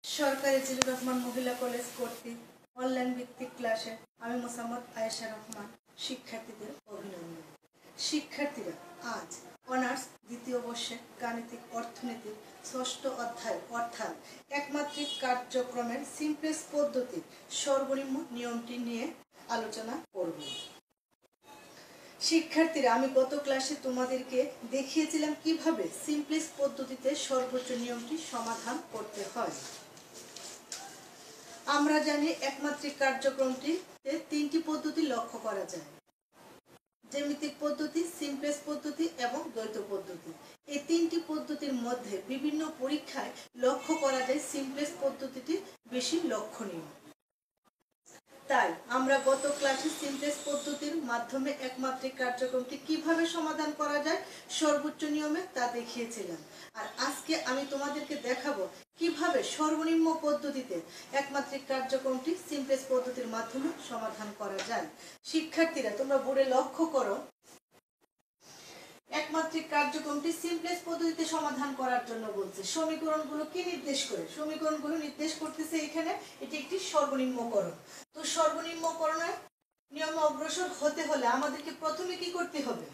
সরকারি জিলুর রহমান মহিলা কলেজ কর্তৃক অনলাইন ভিত্তিক ক্লাসে আমি মোসাম্মদ আয়েশা রহমান শিক্ষার্থীদের অভিনন্দন। শিক্ষার্থীরা আজ অনার্স দ্বিতীয় বর্ষে গাণিতিক অর্থনীতির ষষ্ঠ অধ্যায় অর্থাৎ একমাত্রিক কার্যক্রমের সিমপ্লেক্স পদ্ধতির সর্বনিম্ন নিয়মটি নিয়ে আলোচনা করব। শিক্ষার্থীরা আমি গত ক্লাসে তোমাদেরকে দেখিয়েছিলাম কিভাবে সিমপ্লেক্স পদ্ধতিতে সর্বোচ্চ নিয়মটি সমাধান করতে হয়। আমরা জানি একমাত্রিক কার্যক্রমটিতে তিনটি পদ্ধতি লক্ষ্য করা যায়, জ্যামিতিক পদ্ধতি, সিমপ্লেক্স পদ্ধতি এবং দ্বৈত পদ্ধতি। এই তিনটি পদ্ধতির মধ্যে বিভিন্ন পরীক্ষায় লক্ষ্য করা যায় সিমপ্লেক্স পদ্ধতিটি বেশি লক্ষণীয়। তাই আমরা গত ক্লাসে সিমপ্লেক্স পদ্ধতির মাধ্যমে একমাত্রিক কার্যক্রমটি কিভাবে সমাধান করা যায় সর্বোচ্চ নিয়মে তা দেখিয়েছিলাম। আর আজকে আমি তোমাদেরকে দেখাবো কিভাবে সর্বনিম্ন পদ্ধতিতে একমাত্রিক কার্যক্রমটি সিমপ্লেক্স পদ্ধতির মাধ্যমে সমাধান করা যায়। শিক্ষার্থীরা তোমরা বোর্ডে লক্ষ্য করো, একমাত্রিক কার্যক্রমটি সিমপ্লেক্স পদ্ধতিতে সমাধান করার জন্য বলছে। সমীকরণগুলো কি নির্দেশ করে? সমীকরণগুলো নির্দেশ করতেছে এখানে এটি একটি সর্বনিম্নকরণ। তো সর্বনিম্নকরণের নিয়মে অগ্রসর হতে হলে আমাদেরকে প্রথমে কি করতে হবে?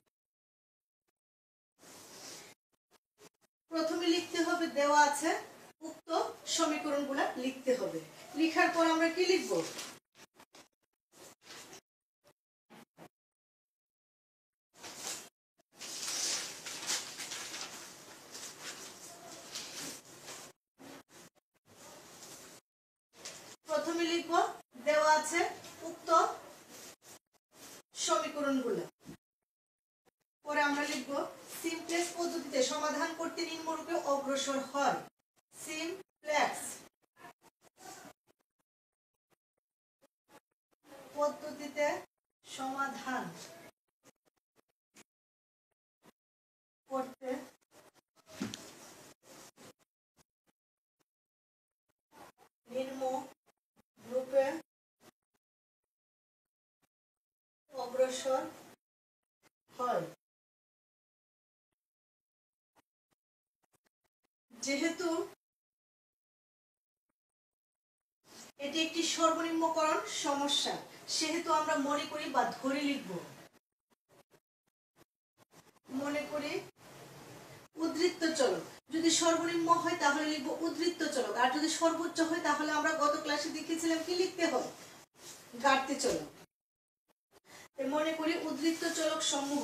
প্রথমে লিখতে হবে দেওয়া আছে উক্ত সমীকরণগুলো লিখতে হবে। লেখার পর আমরা কি লিখব? প্রথমে লিখব দেওয়া আছে উক্ত সমীকরণগুলো। পরে আমরা লিখব সিমপ্লেক্স পদ্ধতিতে সমাধান করতে নিম্নরূপে অগ্রসর হয়। সিমপ্লেক্স পদ্ধতিতে সমাধান করতে নিম্নরূপে অগ্রসর হয়। যেহেতু এটি একটি সর্বনিম্নকরণ সমস্যা, সেহেতু আমরা মনে করি বা ধরে লিখব, মনে করি উদ্বৃত্ত চলক। যদি সর্বনিম্ন হয় তাহলে লিখব উদ্বৃত্ত চলক, আর যদি সর্বোচ্চ হয় তাহলে আমরা গত ক্লাসে দেখেছিলাম কি লিখতে হয়? ঘাটতি চলক। মনে করি উদ্বৃত্ত চলক সমূহ,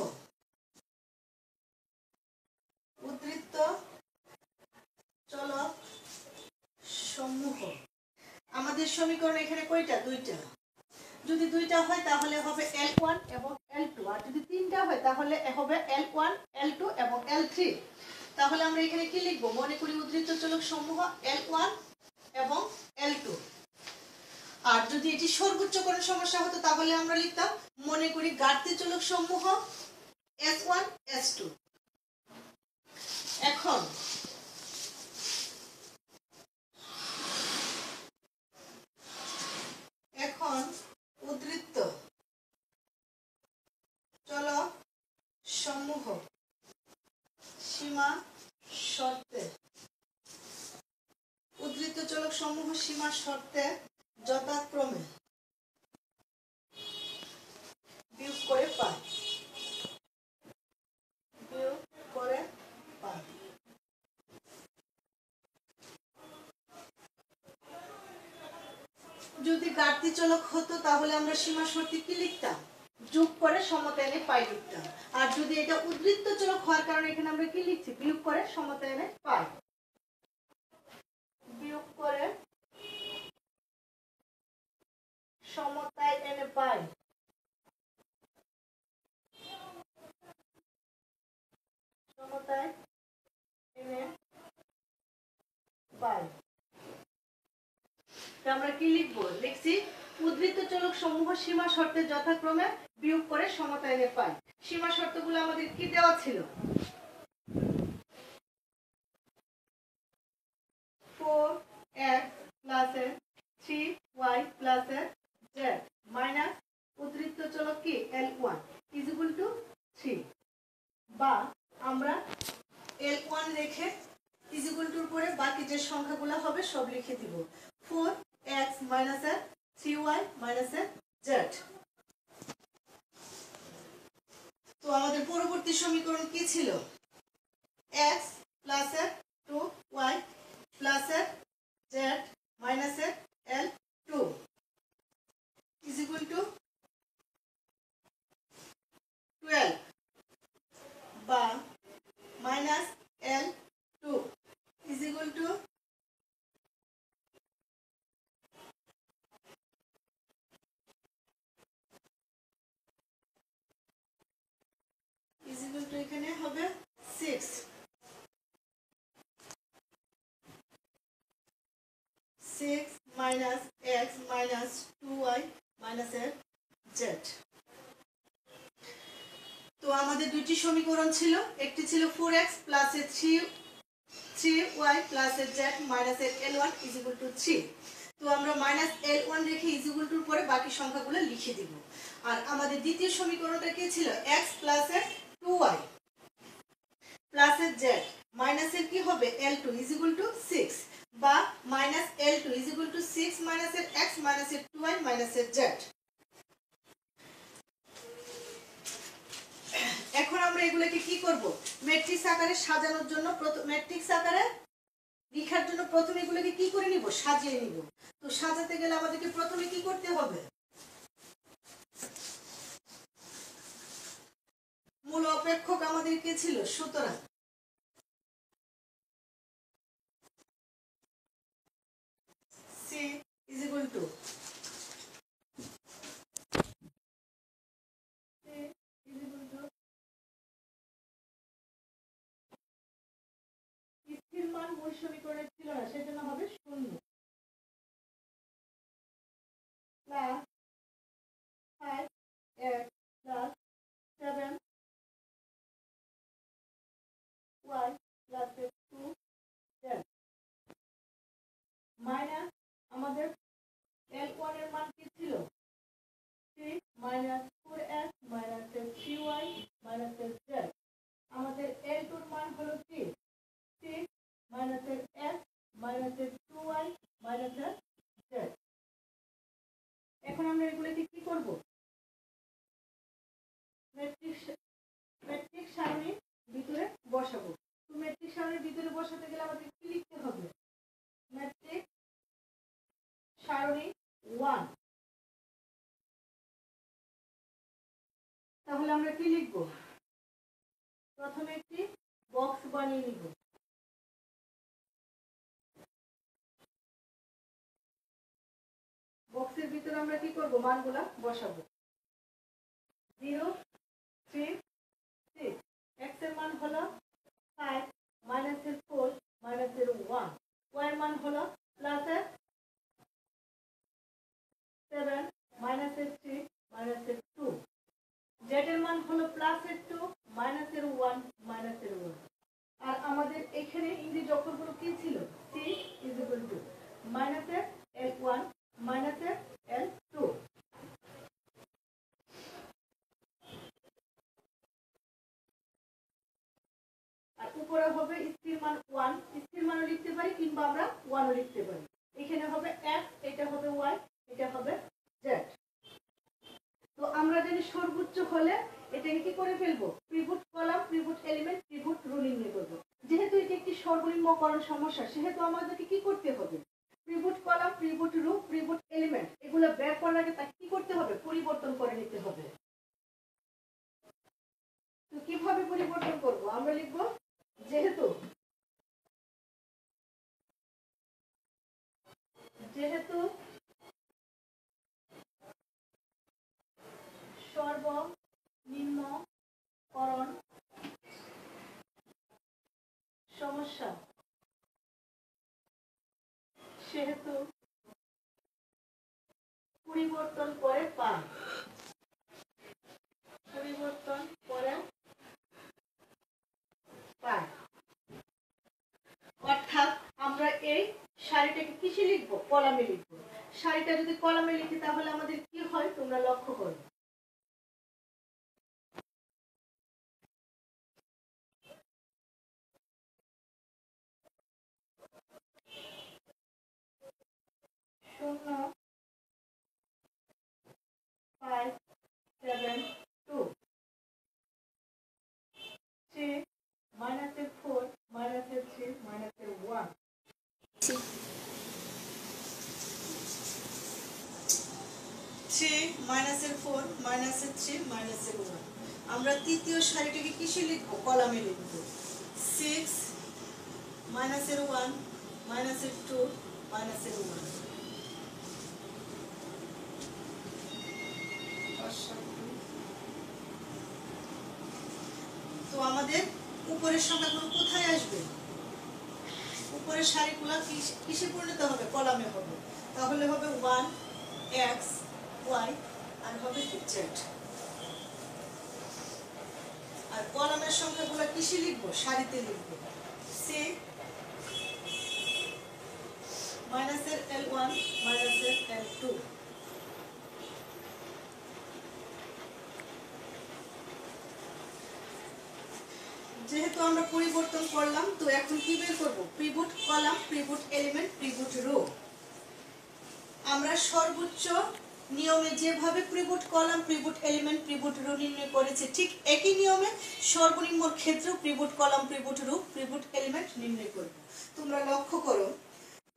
উদ্বৃত্ত চলক সমূহ। আমাদের সমীকরণ এখানে কয়টা? দুইটা। যদি দুইটা হয় তাহলে হবে L1 এবং L2, আর যদি তিনটা হয় তাহলে হবে L1, L2 এবং L3। তাহলে আমরা এখানে কি লিখব? মনে করি উদ্বৃত্ত চলক সমূহ L1 এবং L2। আর যদি এটি সর্বোচ্চকরণ সমস্যা হতো তাহলে আমরা লিখতাম মনে করি ঘাটতি চলক সমূহ S1, S2। এখন উদ্বৃত্ত চলক সমূহ সীমা শর্তে, উদ্বৃত্ত চলক সমূহ সীমা শর্তে যথাক্রমে বিয়োগ করে পাই, বিয়োগ করে পাই। যদি ঘাটতি চলক হতো তাহলে আমরা সীমা শর্তে কি লিখতাম? যোগ করে সমতা এনে পাই লিখতাম। আর যদি এটা উদ্বৃত্ত চলক হওয়ার কারণে এখানে আমরা কি লিখছি? বিয়োগ করে সমতা এনে পাই, বিয়োগ করে সমতায় এনে পাই। সমতায় এনে পাই। আমরা কি লিখবো? লিখছি উদ্বৃত্ত চলক সমূহ সীমা শর্তে যথাক্রমে বিয়োগ করে সমতা এনে পাই। সীমা শর্তগুলো আমাদের কি দেওয়া ছিল? 4x + 3y + z মাইনাস উদ্বৃত্ত চলক কি L1 = 3, বা আমরা L1 রেখে ইজ ইকুয়াল টুর পরে বাকি যে সংখ্যাগুলো হবে হবে সব লিখে দিব। 4x মাইনাস এর 3y মাইনাস এর z। তো আমাদের পরবর্তী সমীকরণ কি ছিল? x প্লাস এর 2y প্লাস এর z মাইনাস এর l2 is equal to 12 বা minus l2 is equal to এখানে হবে 6 minus x minus 2y minus এর z। তো আমাদের দুটি সমীকরণ ছিল, একটি ছিল 4x প্লাস এর 3y প্লাস এর z মাইনাস এর l1 is equal to 3। তো আমরা মাইনাস l1 রেখে is equal to পরে বাকি সংখ্যাগুলো লিখে দিব। আর আমাদের দ্বিতীয় সমীকরণটা কি ছিল? x প্লাস এর 2y প্লাস এর z মাইনাস এর কি হবে l2 is equal to 6 বা minus l2 is equal to 6 minus এর x মাইনাস এর 2y মাইনাস এর z। এখন আমরা এগুলোকে কি করব? ম্যাট্রিক্স আকারে সাজানোর জন্য ম্যাট্রিক্স আকারে লেখার জন্য প্রথমে এগুলোকে কি করে নিব? সাজিয়ে নিব। তো সাজাতে গেলে আমাদেরকে প্রথমে কি করতে হবে? মূল অপেক্ষক আমাদের কি ছিল? সুতরাং c is equal to স্থির মান মূল সমীকরণে ছিল না, সেজন্য হবে 0 plus 5x plus 7y plus 2z minus আমাদের l1 এর মান কি ছিল? 6 minus 4x minus 3y minus z। আমাদের l2 এর মান হলো কি? 6 minus x minus 2y minus z। এখন আমরা এগুলোকে কি করব? ম্যাট্রিক্স সারণীর ভিতরে বসাবো। তো ম্যাট্রিক্স সারণীর ভিতরে বসাতে গেলে আমাদের কি লিখতে হবে? ম্যাট্রিক্স সারণী 1। তাহলে আমরা কি লিখব? প্রথমে একটি বক্স বানিয়ে নিব। বক্সের ভিতরে আমরা কি করব? মানগুলা বসাবো। 0 3 6 x এর মান হলো 5 মাইনাস 4 মাইনাস 1, y এর মান হলো প্লাস 7 মাইনাস 3 মাইনাস 2, z এর মান হলো প্লাস 2 মাইনাস 1 মাইনাস 1। আর আমাদের এখানে ইংরেজি অক্ষরগুলো কি ছিল? c is equal to minus l1 minus l2। আর উপরে হবে স্থির মান 1, স্থির মানও লিখতে পারি কিংবা আমরা 1 ও লিখতে পারি। এখানে হবে x, এটা হবে y, এটা হবে z। তো আমরা জানি সর্বোচ্চ হলে এটাকে কি করে ফেলবো? Pivot column, pivot element, pivot rho নির্ণয় করব। যেহেতু এটি একটি সর্বনিম্নকরণ সমস্যা, সেহেতু আমাদেরকে কি করতে হবে? Pivot column, pivot rho, pivot element এগুলো বের করার আগে তা কি করতে হবে? পরিবর্তন করে নিতে হবে। তো কিভাবে পরিবর্তন করব? আমরা লিখব যেহেতু সর্বনিম্নকরণ সমস্যা, সেহেতু পরিবর্তন করে পাই। পরিবর্তন করে পাই অর্থাৎ আমরা এই সারিটাকে কিসে লিখবো? কলামে লিখবো। সারিটা যদি কলামে লিখি তাহলে আমাদের কি হয় তোমরা লক্ষ্য করো। 0.572 3 minus 4 minus 3 minus 1 3 minus 4 minus 3 minus 1 আমরা তৃতীয় সারিটাকে কিসে লিখব কলামে লিখব 6 minus 1 minus 2 minus 1 তো আমাদের উপরের সংখ্যাগুলো কোথায় আসবে উপরের সারিগুলো কিসে পরিণত হবে কলামে হবে তাহলে হবে 1 x y আর হবে z আর কলামের সংখ্যাগুলো কিসে লিখব সারিতে লিখব c minus l1 minus l2 যেহেতু আমরা পরিবর্তন করলাম তো এখন কি বের করব pivot column pivot element pivot rho আমরা সর্বোচ্চ নিয়মে যেভাবে pivot column pivot element pivot rho নির্ণয় করেছি ঠিক একই নিয়মে সর্বনিম্নর ক্ষেত্রেও pivot column pivot rho pivot element নির্ণয় করব তোমরা লক্ষ্য করো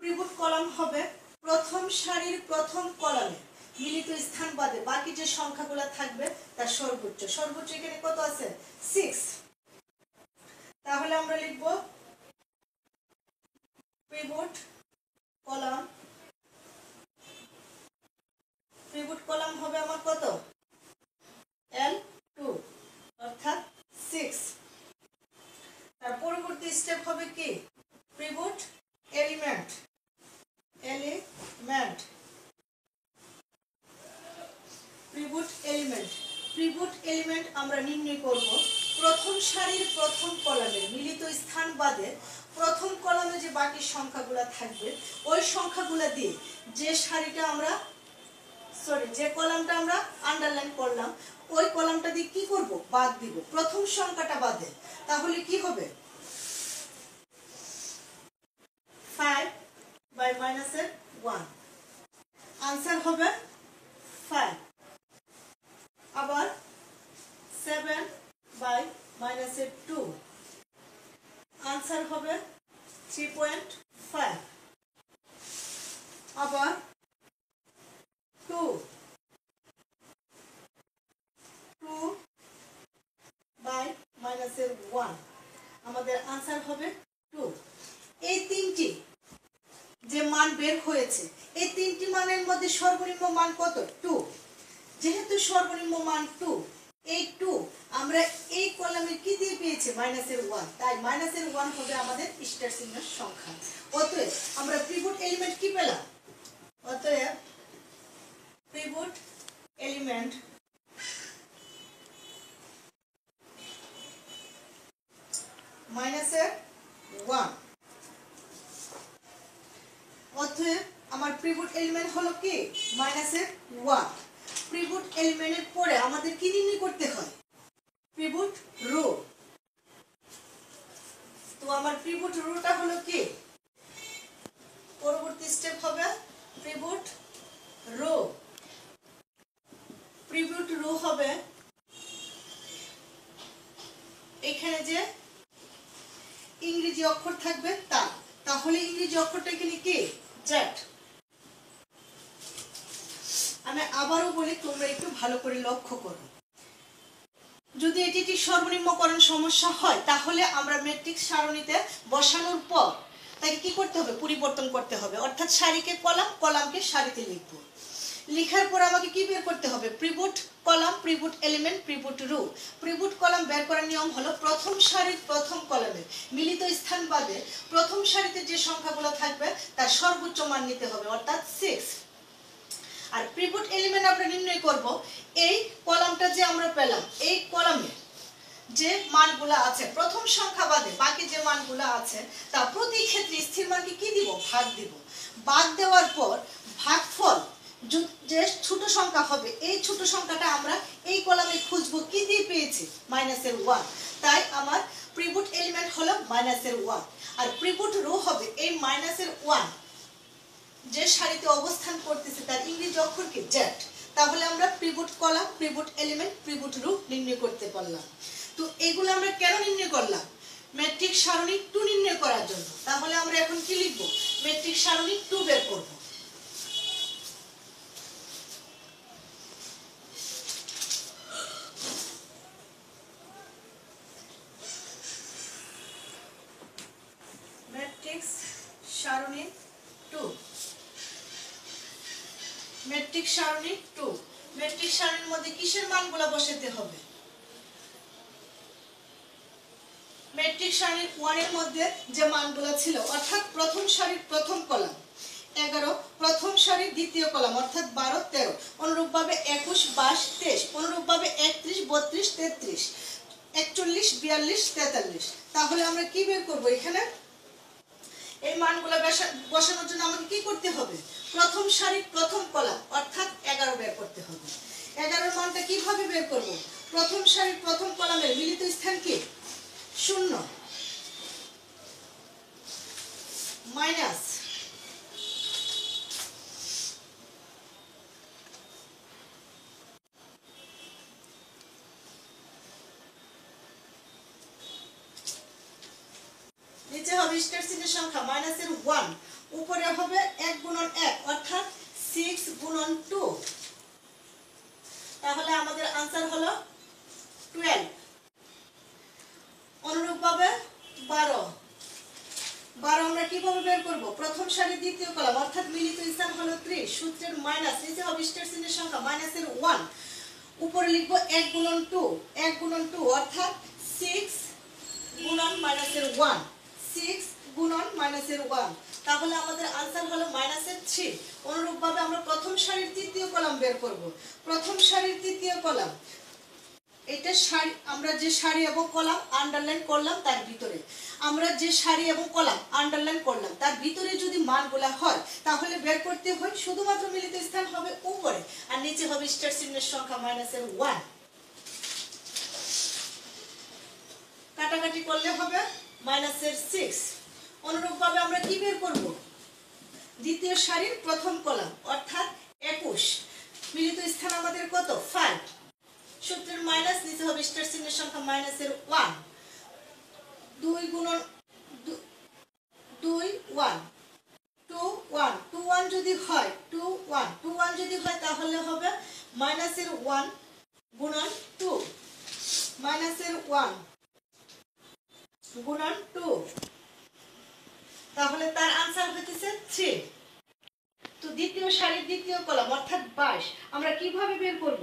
পিভট কলাম হবে প্রথম সারির প্রথম কলামে মিলিত স্থান বাদে বাকি যে সংখ্যাগুলো থাকবে তার সর্বোচ্চ সর্বোচ্চ এখানে কত আছে 6 তাহলে আমরা লিখব পিভট কলাম হবে আমার কত L2 অর্থাৎ 6 তার পরবর্তী স্টেপ হবে কি পিভট এলিমেন্ট পিভট এলিমেন্ট আমরা নির্ণয় করব প্রথম সারির প্রথম কলামে মিলিত স্থান বাদে প্রথম কলামে যে বাকি সংখ্যাগুলো থাকবে ওই সংখ্যাগুলো দিয়ে যে সারিটা আমরা যে কলামটা আমরা আন্ডারলাইন করলাম ওই কলামটা দিয়ে কি করব বাদ দিব প্রথম সংখ্যাটা বাদে তাহলে কি হবে 5 বাই মাইনাস 1 आंसर হবে 5 আবার 7 বাই মাইনাস 2 आंसर হবে 3.5 আবার 2 বাই মাইনাস 1 আমাদের आंसर হবে 2 এই তিনটি যে মান বের হয়েছে এই তিনটি মানের মধ্যে সর্বনিম্ন মান কত 2 যেহেতু সর্বনিম্ন মান 2 এই 2 আমরা এই কলামে কি দিয়ে পেয়েছি -1 তাই -1 হবে আমাদের স্টার চিহ্নের সংখ্যা অতএব আমরা পিভট এলিমেন্ট কি পেলাম অতএব পিভট এলিমেন্ট -1 অতএব আমার পিভট এলিমেন্ট হলো কি -1 পিভট এলিমেন্টের পরে আমাদের কি নির্ণয় করতে হয় পিভট রো তো আমার পিভট রোটা হলো কি পরবর্তী স্টেপ হবে পিভট রো হবে এখানে যে ইংরেজি অক্ষর থাকবে তাহলে ইংরেজি অক্ষরটা এখানে কি জেড আমি আবারও বলি তোমরা একটু ভালো করে লক্ষ্য করো যদি এটি সর্বনিম্নকরণ সমস্যা হয় তাহলে আমরা ম্যাট্রিক্স সারণীতে বসানোর পর তাকে কি করতে হবে পরিবর্তন করতে হবে অর্থাৎ সারিকে কলামকে সারিতে লিখব লেখার পর আমাকে কি বের করতে হবে pivot column pivot element pivot rho pivot column বের করার নিয়ম হলো প্রথম সারির প্রথম কলামে মিলিত স্থান বাদে প্রথম সারিতে যে সংখ্যাগুলো থাকবে তার সর্বোচ্চ মান নিতে হবে অর্থাৎ 6 আর পিভট এলিমেন্ট আমরা নির্ণয় করব এই কলামটা যে আমরা পেলাম এই কলামে যে মানগুলো আছে প্রথম সংখ্যা বাদে বাকি যে মানগুলো আছে তা প্রতি ক্ষেত্রে স্থির মানকে কি দিব ভাগ দিব ভাগ দেওয়ার পর ভাগফল যে ছোট সংখ্যা হবে এই ছোট সংখ্যাটা আমরা এই কলামে খুঁজবো কি দিয়ে পেয়েছি -1 তাই আমার পিভট এলিমেন্ট হলো -1 আর পিভট রো হবে এই -1 যে সারিতে অবস্থান করতেছে তার ইংরেজি অক্ষর কি জেড, তাহলে আমরা pivot column, pivot element, pivot rho নির্ণয় করতে পারলাম। তো এগুলো আমরা কেন নির্ণয় করলাম? ম্যাট্রিক্স সারণী 2 নির্ণয় করার জন্য। তাহলে আমরা এখন কি লিখব? ম্যাট্রিক্স সারণী 2 বের করব। ম্যাট্রিক্স সারণী 2, ম্যাট্রিক্স সারণী 2। ম্যাট্রিক্স সারণীর মধ্যে কিসের মানগুলো বসাতে হবে? ম্যাট্রিক্স সারণীর 1 এর মধ্যে যে মানগুলো ছিল অর্থাৎ প্রথম সারির প্রথম কলাম 11, প্রথম সারির দ্বিতীয় কলাম অর্থাৎ 12, 13, অনুরূপভাবে 21, 22, 23, অনুরূপভাবে 31, 32, 33, 41, 42, 43। তাহলে আমরা কি বের করব? এখানে এই মানগুলো বসানোর জন্য আমাকে কি করতে হবে? প্রথম সারির প্রথম কলাম অর্থাৎ 11 বের করতে হবে। 11 এর মানটা কিভাবে বের করব? প্রথম সারির প্রথম কলামের মিলিত স্থান কি? 0 মাইনাস নিচে হবে স্টার চিহ্নের সংখ্যা মাইনাসের 1, উপরে হবে 1 গুণন 1 অর্থাৎ 6 গুণন 2। তাহলে আমাদের आंसर হলো 12। অনুরূপভাবে 12 আমরা কিভাবে বের করব? প্রথম সারির দ্বিতীয় কলাম অর্থাৎ মিলিত স্থান হলো 3, সূত্রের মাইনাস, নিচে হবে স্টার চিহ্নের সংখ্যা মাইনাসের 1, উপরে লিখব 1 গুণন 2, 1 গুণন 2 অর্থাৎ 6 গুণন মাইনাসের 1, 6 গুণন মাইনাসের 1। তাহলে আমাদের आंसर হলো মাইনাসের 3। অনুরূপভাবে আমরা প্রথম সারির তৃতীয় কলাম বের করব। প্রথম সারির তৃতীয় কলাম, এটা সারি, আমরা যে সারি এবং কলাম আন্ডারলাইন করলাম তার ভিতরে, আমরা যে সারি এবং কলাম আন্ডারলাইন করলাম তার ভিতরে যদি মানগুলো হয় তাহলে বের করতে হয় শুধুমাত্র মিলিত স্থান হবে উপরে আর নিচে হবে স্টার চিহ্নের সংখ্যা মাইনাসের 1। কাটাকাটি করলে হবে মাইনাসের 6। অনুরূপভাবে আমরা কি বের করব? দ্বিতীয় সারির প্রথম কলাম অর্থাৎ 21, মিলিত স্থান আমাদের কত? 5, সূত্রের মাইনাস, নিচে হবে স্টার চিহ্নের সংখ্যা মাইনাসের 1, 2 গুণন 2 1 2 1 2 1 যদি হয় 2 1 2 1 যদি হয় তাহলে হবে মাইনাসের 1 গুণন 2, মাইনাসের 1 গুণন 2, তাহলে তার आंसर হইতেছে 3। তো দ্বিতীয় সারির দ্বিতীয় কলাম অর্থাৎ 22 আমরা কিভাবে বের করব?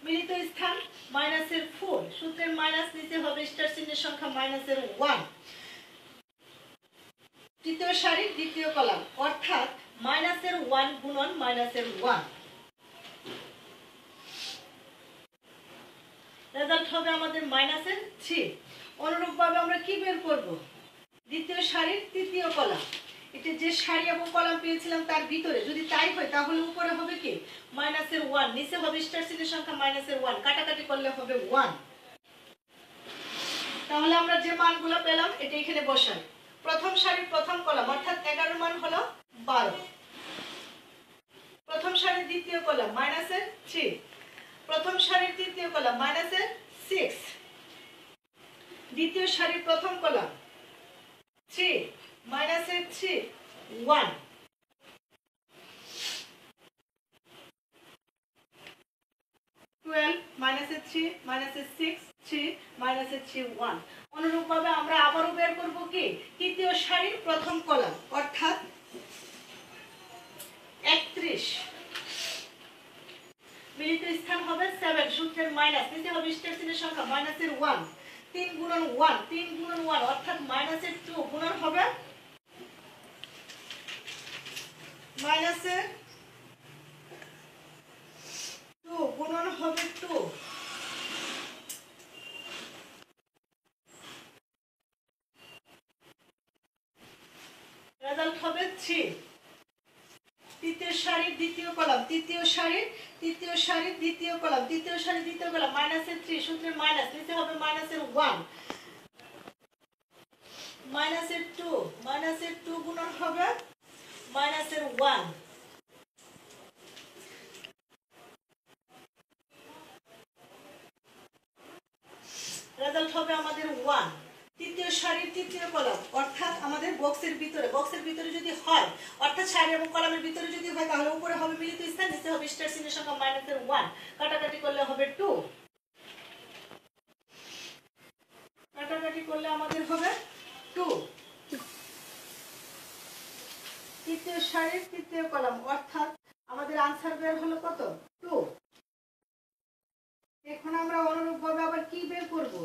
মিলিত স্থান মাইনাসের 4, সূত্রের মাইনাস, নিচে হবে স্টার চিহ্নের সংখ্যা মাইনাসের 1, তৃতীয় সারির দ্বিতীয় কলাম অর্থাৎ মাইনাসের 1 গুণন মাইনাসের 1। রেজাল্ট হবে আমাদের মাইনাসের 3। অনুরূপভাবে আমরা কি বের করব? দ্বিতীয় সারির তৃতীয় কলাম, এটা যে সারি এবং কলাম পেয়েছিলাম তার ভিতরে যদি তাই হয় তাহলে উপরে হবে কি? মাইনাসের 1, নিচে হবে স্টার চিহ্নের সংখ্যা মাইনাসের 1, কাটাকাটি করলে হবে 1। তাহলে আমরা যে মানগুলো পেলাম এটা এখানে বসাই। প্রথম সারির প্রথম কলাম অর্থাৎ 11 মান হলো 12, প্রথম সারির দ্বিতীয় কলাম মাইনাসের 3, প্রথম সারির তৃতীয় কলাম মাইনাসের 6, দ্বিতীয় সারির প্রথম কলাম 3 মাইনাসের 3 1, মাইনাসের 3 মাইনাসের 6 3 মাইনাসের 3 1। অনুরূপভাবে আমরা আবারও বের করব কি? তৃতীয় সারির প্রথম কলাম অর্থাৎ 31, মিলিত স্থান হবে 7, সূত্রের মাইনাস, নিচে হবে স্টার চিহ্নের সংখ্যা মাইনাসের 1, 3 গুণন 1 3 গুণন 1 অর্থাৎ মাইনাসের 2 গুণন হবে মাইনাসের 2 গুণন হবে 2, রেজাল্ট হবে 3। তৃতীয় সারির দ্বিতীয় কলাম, তৃতীয় সারির দ্বিতীয় কলাম, তৃতীয় সারির দ্বিতীয় কলাম মাইনাসের 3, সূত্রের মাইনাস, নিচে হবে মাইনাসের 1, মাইনাসের 2 গুণন হবে মাইনাসের 1, রেজাল্ট হবে আমাদের 1। তৃতীয় সারির তৃতীয় কলাম অর্থাৎ আমাদের বক্সের ভিতরে যদি হয়, অর্থাৎ সারি এবং কলামের ভিতরে যদি হয়, তাহলে উপরে হবে মিলিত স্থান, নিচে হবে স্টার চিহ্নের সংখ্যা মাইনাসের 1, কাটাকাটি করলে হবে 2, কাটাকাটি করলে আমাদের হবে 2। তৃতীয় সারির তৃতীয় কলাম অর্থাৎ আমাদের আনসার বের হলো কত? 2। এখন আমরা অনুরূপভাবে আবার কি বের করব?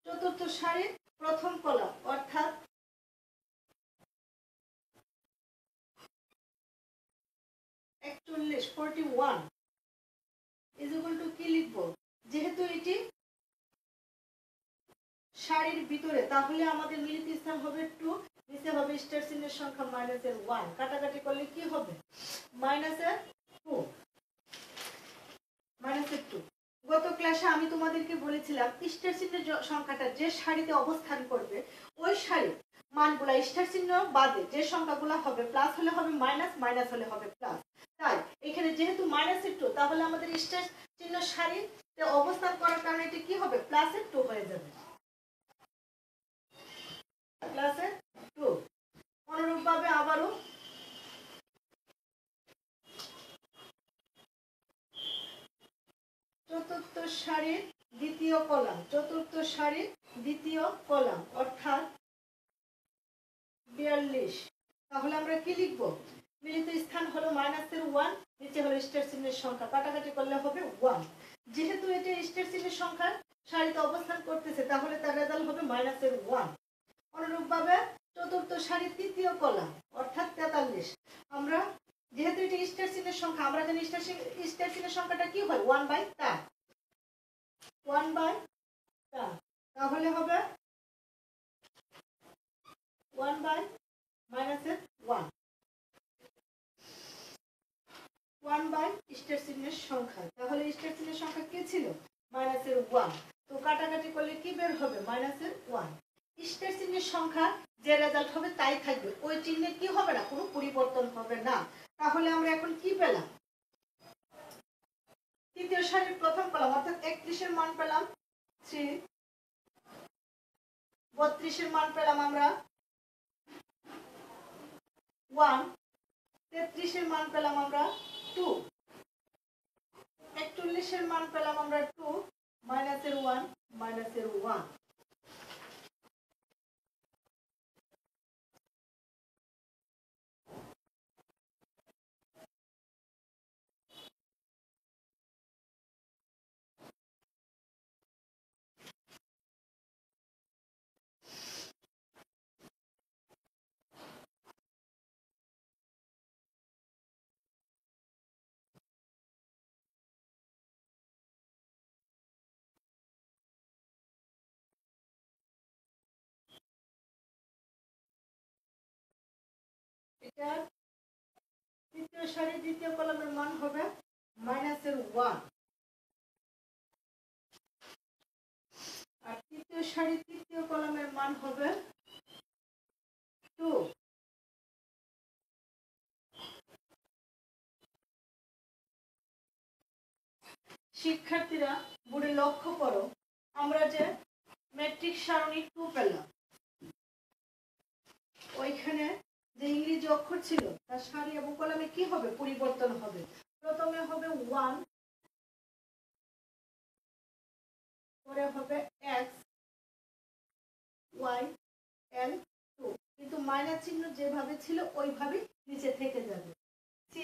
চতুর্থ সারির প্রথম কলাম অর্থাৎ 41 ইজ ইকুয়াল টু কি লিখব? যেহেতু এটি সারির ভিতরে, তাহলে আমাদের মিলিত স্থান হবে 2, নিচে হবে স্টার চিহ্নের সংখ্যা মাইনাসের 1, কাটাকাটি করলে কি হবে? মাইনাসের 2। গত ক্লাসে আমি তোমাদেরকে বলেছিলাম স্টার চিহ্নের সংখ্যাটা যে সারিতে অবস্থান করবে, ওই সারি মানগুলা স্টার চিহ্ন বাদে যে সংখ্যাগুলো হবে প্লাস হলে হবে মাইনাস, মাইনাস হলে হবে প্লাস। তাই এখানে যেহেতু মাইনাসের 2, তাহলে আমাদের স্টার চিহ্ন সারিতে অবস্থান করার কারণে এটি কি হবে? প্লাসের 2 হয়ে যাবে, প্লাসের 2। অনুরূপভাবে আবারও চতুর্থ সারির দ্বিতীয় কলাম অর্থাৎ 42, তাহলে আমরা কি লিখব? মিলিত স্থান হলো মাইনাসের 1, নিচে হলো স্টার চিহ্নের সংখ্যা, কাটাকাটি করলে হবে 1। যেহেতু এটা স্টার চিহ্নের সংখ্যা সারিতে অবস্থান করতেছে, তাহলে তার রেজাল্ট হবে মাইনাসের 1। অনুরূপভাবে চতুর্থ সারির তৃতীয় কলাম অর্থাৎ 43, আমরা যেহেতু এটা স্টার চিহ্নের সংখ্যা, আমরা জানি স্টার চিহ্নের সংখ্যাটা কি হয়? 1/10, তাহলে হবে 1 স্টার চিহ্নের সংখ্যা, তাহলে স্টার চিহ্নের সংখ্যা কি ছিল? মাইনাসের 1। তো কাটাকাটি করলে কি বের হবে? মাইনাসের 1। স্টার চিহ্নের সংখ্যা যে রেজাল্ট হবে তাই থাকবে, ওই চিহ্নে কি হবে না? কোনো পরিবর্তন হবে না। তাহলে আমরা এখন কি পেলাম? তৃতীয় সারির প্রথম কলাম অর্থাৎ 31 এর মান পেলাম 3, 32 এর মান পেলাম আমরা 1, 33 এর মান পেলাম আমরা 2, 41 এর মান পেলাম আমরা 2, মাইনাসের 1, মাইনাসের 1। এটা তৃতীয় সারির দ্বিতীয় কলামের মান হবে মাইনাসের 1, আর তৃতীয় সারির তৃতীয় কলামের মান হবে 2। শিক্ষার্থীরা বোর্ডে লক্ষ্য করো, আমরা যে ম্যাট্রিক্স সারণী 2 পেলাম, ওইখানে যে ইংরেজি অক্ষর ছিল তার সারি এবং কলামে কি হবে? পরিবর্তন হবে। প্রথমে হবে 1, পরে হবে x, y, l, 2, কিন্তু মাইনাস চিহ্ন যেভাবে ছিল ওইভাবে নিচে থেকে যাবে। c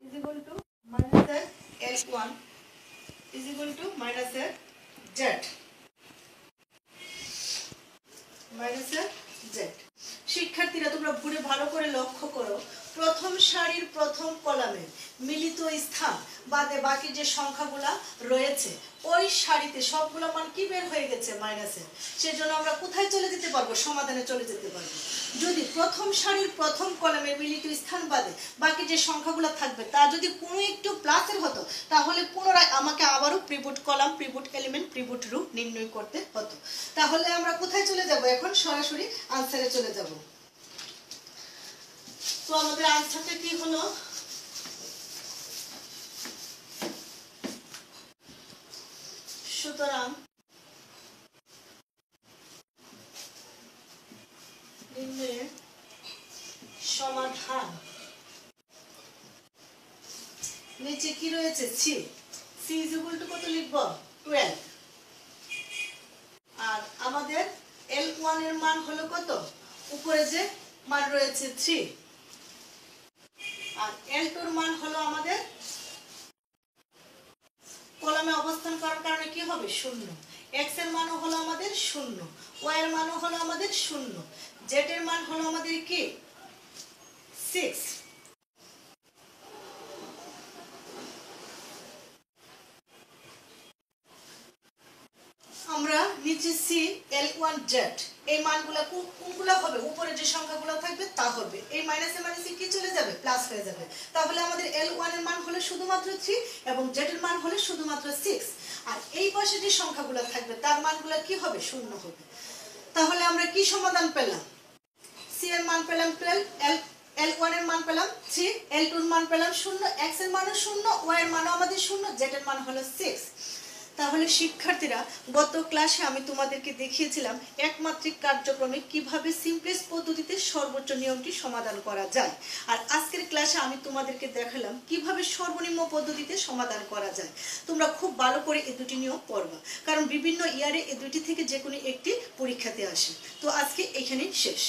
is equal to minus l1 is equal to minus z, minus z। শিক্ষার্থীরা তোমরা বোর্ডে ভালো করে লক্ষ্য করো, প্রথম সারির প্রথম কলামে মিলিত স্থান বাদে বাকি যে সংখ্যাগুলা রয়েছে ওই সারিতে সবগুলো মান কি বের হয়ে গেছে? মাইনাসের। সেজন্য আমরা কোথায় চলে যেতে পারবো? সমাধানে চলে যেতে পারবো। যদি প্রথম সারির প্রথম কলামের মিলিত স্থান বাদে বাকি যে সংখ্যাগুলো থাকবে তা যদি কোনো একটু প্লাসের হতো, তাহলে পুনরায় আমাকে আবারও pivot column, pivot element, pivot rho নির্ণয় করতে হতো। তাহলে আমরা কোথায় চলে যাব? এখন সরাসরি আনসারে চলে যাব। তো আমাদের আনসারটা কি হলো? সুতরাং নিম্নের সমাধান, নিচে কি রয়েছে? C. C is equal to কত লিখব? 12। আর আমাদের L1 এর মান হলো কত? উপরে যে মান রয়েছে 3, আর L2 এর মান হলো আমাদের কলামে অবস্থান করার কারণে কি হবে? 0। x এর মানও হলো আমাদের 0, y এর মানও হলো আমাদের 0, z এর মান হলো আমাদের কি? 6। আমরা নিচে সি L1 Z এই মানগুলো কোনগুলো হবে? উপরে যে সংখ্যাগুলো থাকবে তা হবে। এই মাইনাসে মাইনাসে কি চলে যাবে? প্লাস হয়ে যাবে। তাহলে আমাদের L1 এর মান হলো শুধুমাত্র 3 এবং Z এর মান হলো শুধুমাত্র 6, আর এই পাশে যে সংখ্যাগুলো থাকবে তার মানগুলো কি হবে? 0 হবে। তাহলে আমরা কি সমাধান পেলাম? সি এর মান পেলাম 12, L1 এর মান পেলাম 3, L2 এর মান পেলাম 0, x এর মানও 0, y এর মানও আমাদের 0, z এর মান হলো 6। তাহলে শিক্ষার্থীরা, গত ক্লাসে আমি তোমাদেরকে দেখিয়েছিলাম একমাত্রিক কার্যক্রমে কিভাবে সিম্পলেস্ট পদ্ধতিতে সর্বোচ্চ নিয়মটি সমাধান করা যায়, আর আজকের ক্লাসে আমি তোমাদেরকে দেখালাম কিভাবে সর্বনিম্ন পদ্ধতিতে সমাধান করা যায়। তোমরা খুব ভালো করে এই দুটি নিয়ম পড়বা, কারণ বিভিন্ন ইয়ারে এই দুটি থেকে যে কোনো একটি পরীক্ষাতে আসে। তো আজকে এখানেই শেষ।